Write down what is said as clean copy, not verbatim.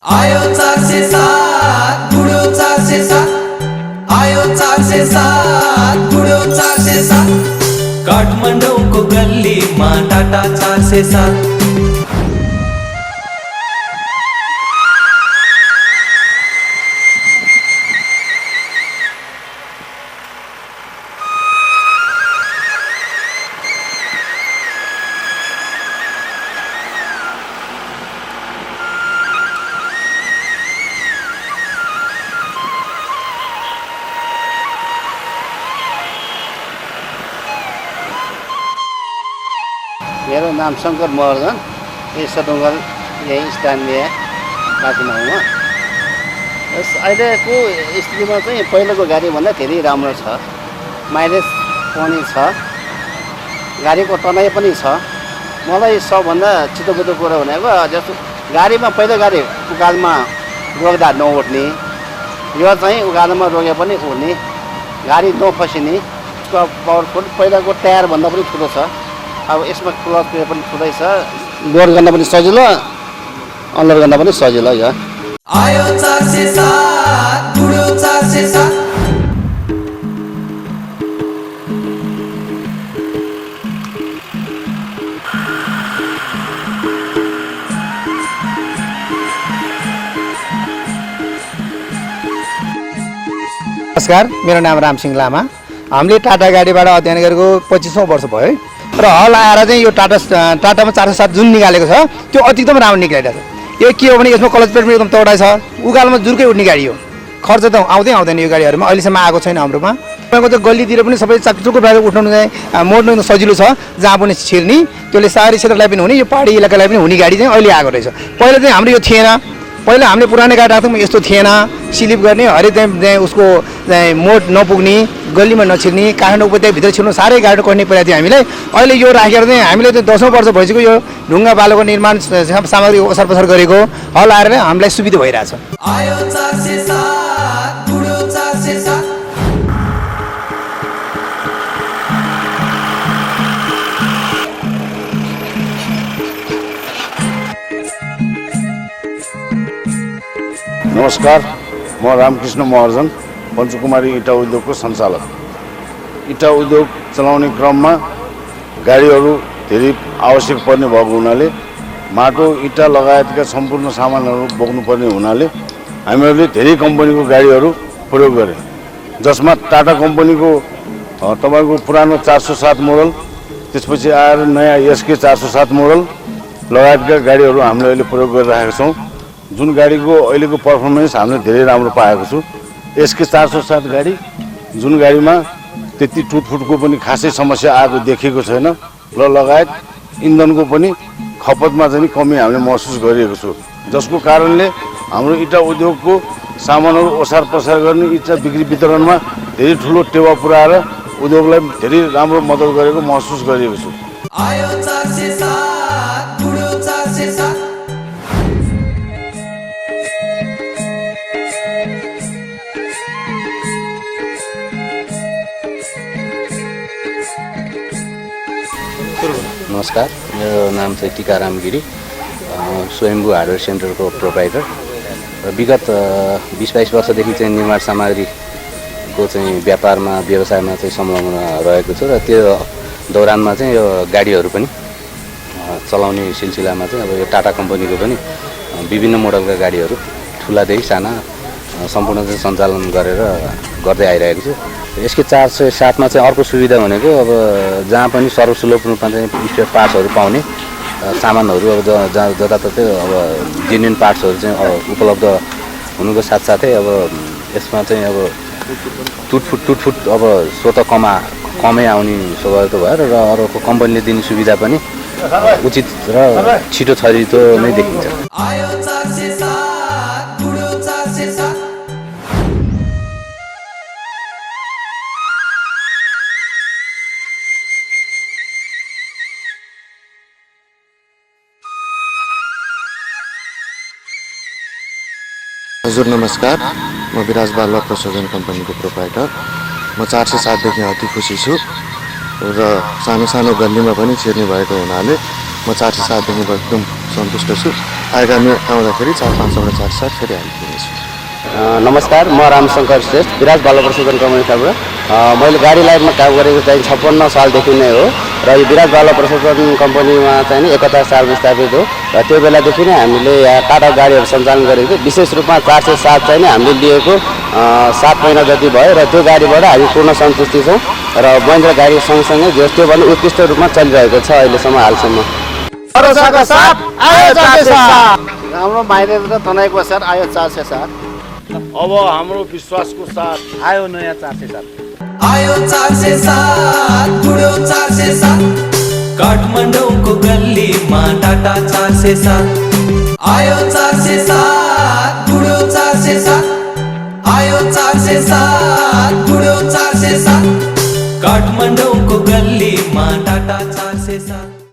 आयो 407 बुढो 407 आयो 407 बुढो 407 काठमाडौँको गल्लीमा टाटा 407 मेरो नाम शङ्कर महर्जन, सदुङ्गल यही स्थानीय काठमाडौँमा। अहिलेको स्थितिमा चाहिँ पहिलाको गाडीभन्दा धेरै राम्रो छ। माइलेज पनि छ, गाडीको टनाइ पनि छ। मलाई सबभन्दा छिटोबुटो कुरा भनेको जस्तो गाडीमा पहिलो गाडी उकालोमा रोक्दा नउठ्ने, यो चाहिँ उकालोमा रोके पनि उठ्ने, गाडी नफसिने, उसको पावरफुल पहिलाको टायरभन्दा पनि ठुलो छ। अब यसमा क्लच प्लेट पनि ठुलै छ, लोड गर्न पनि सजिलो, अनलोड गर्न पनि सजिलो। यो आयो 407 बुढो 407 नमस्कार, मेरो नाम रामसिंह लामा। हामीले टाटा गाडीबाट अध्ययन गरेको 25औं वर्ष भयो है। र हल आएर चाहिँ यो टाटामा 407 जुन निकालेको छ त्यो अतिकतम राम्रो निकालिरहेको छ। यो के हो भने यसमा क्लच प्लेट पनि एकदम तगडा छ, उकालोमा जुर्कै उठ्ने गाडी हो। खर्च त आउँदैन यो गाडीहरूमा, अहिलेसम्म आएको छैन हाम्रोमा। तपाईँको त गल्लीतिर पनि सबै चाकचुको बाहिर उठाउनु चाहिँ मोड्नु सजिलो छ, जहाँ पनि छिर्ने, त्यसले सहरी क्षेत्रलाई पनि हुने, यो पहाडी इलाकालाई पनि हुने गाडी चाहिँ अहिले आएको रहेछ। पहिला चाहिँ हाम्रो यो थिएन, पहिला हामीले पुरानो गाडी राख्थ्यौँ, यस्तो थिएन। स्लिप गर्ने, हरेक चाहिँ उसको मोड नपुग्ने, गल्लीमा नछिर्ने, काठमाडौँ उपत्यकाभित्र छिर्नु साह्रै गाडी कट्ने परेको थियो हामीलाई। अहिले यो राखेर चाहिँ हामीले चाहिँ 10औं वर्ष भइसक्यो यो ढुङ्गा बालोको निर्माण सामग्री ओसार पसार गरेको, हल आएर हामीलाई सुविधा भइरहेछ। आयो 407 बुढो 407 नमस्कार, म रामकृष्ण महर्जन, पञ्चकुमारी इँटा उद्योगको सञ्चालक। इँटा उद्योग चलाउने क्रममा गाडीहरू धेरै आवश्यक पर्ने भएको हुनाले, माटो इँटा लगायतका सम्पूर्ण सामानहरू बोक्नुपर्ने हुनाले हामीहरूले धेरै कम्पनीको गाडीहरू प्रयोग गरे, जसमा टाटा कम्पनीको तपाईँको पुरानो 407 मोडल, त्यसपछि आएर नयाँ एसके 407 मोडल लगायतका गाडीहरू हामीले अहिले प्रयोग गरिरहेका छौँ। जुन गाडीको अहिलेको पर्फर्मेन्स हामीले धेरै राम्रो पाएको छु। एसके 407 गाडी, जुन गाडीमा त्यति टुटफुटको पनि खासै समस्या आएको देखेको छैन, र लगायत इन्धनको पनि खपतमा चाहिँ कमी हामीले महसुस गरिएको छु, जसको कारणले हाम्रो इँटा उद्योगको सामानहरू ओसार पसार गर्ने, इँटा बिक्री वितरणमा धेरै ठुलो टेवा पुऱ्याएर उद्योगलाई धेरै राम्रो मद्दत गरेको महसुस गरिएको छु। आयो 407 बुढो 407 नमस्कार, मेरो नाम चाहिँ टिकाराम गिरी, स्वयम्भू हार्डवेयर सेन्टरको प्रोप्राइटर। र विगत 20-22 वर्षदेखि चाहिँ निर्माण सामग्रीको चाहिँ व्यापारमा व्यवसायमा चाहिँ संलग्न रहेको छु। र त्यो दौरानमा चाहिँ यो गाडीहरू पनि चलाउने सिलसिलामा चाहिँ अब यो टाटा कम्पनीको पनि विभिन्न मोडलका गाडीहरू ठुलादेखि साना सम्पूर्ण चाहिँ सञ्चालन गर्दै आइरहेको छु। यसको 407मा चाहिँ अर्को सुविधा भनेको अब जहाँ पनि सर्वसुलभ रूपमा चाहिँ स्पेयर पार्ट्सहरू पाउने, सामानहरू अब जताततै अब जेन्युन पार्ट्सहरू चाहिँ उपलब्ध हुनुको साथसाथै अब यसमा चाहिँ अब टुटफुट अब स्वतः कमै आउने स्वाभाविक भएर, र अरूको कम्पनीले दिने सुविधा पनि उचित र छिटो छरितो नै देखिन्छ। आयो 407 बुढो 407 हजुर नमस्कार, म विराज बालुवा प्रशोधन कम्पनीको प्रोप्राइटर। म 407 देखि अति खुसी छु र सानो सानो गल्लीमा पनि छिर्ने भएको हुनाले म 407 देखि एकदम सन्तुष्ट छु। आगामी आउँदाखेरि 4-5 वटा 4-7 फेरि आइपुग्नेछु। नमस्कार, म रामशङ्कर श्रेष्ठ, विराज बाल प्रशोधन कम्पनीबाट। मैले गाडी लाइनमा काम गरेको चाहिँ 56 सालदेखि नै हो र यो विराज बाल प्रशोधन कम्पनीमा चाहिँ 71 सालमा स्थापित हो र त्यो बेलादेखि नै हामीले यहाँ टाटा गाडीहरू सञ्चालन गरेको थियो। विशेष रूपमा 407 चाहिँ हामीले लिएको 7 महिना जति भयो र त्यो गाडीबाट हामी पूर्ण सन्तुष्टि छौँ र महिन्द्रा गाडी सँगसँगै त्योभन्दा उत्कृष्ट रूपमा चलिरहेको छ अहिलेसम्म हालसम्म। हाम्रो माइलेज र तनाइको साथ आयो 407। अब हाम्रो विश्वासको साथ आयो नयाँ 407। आयो 407 बुढो 407 काठमाडौँको गल्लीमा टाटा 407 आयो 407 बुढो 407 आयो 407 बुढो 407 काठमाडौँको गल्लीमा टाटा 407।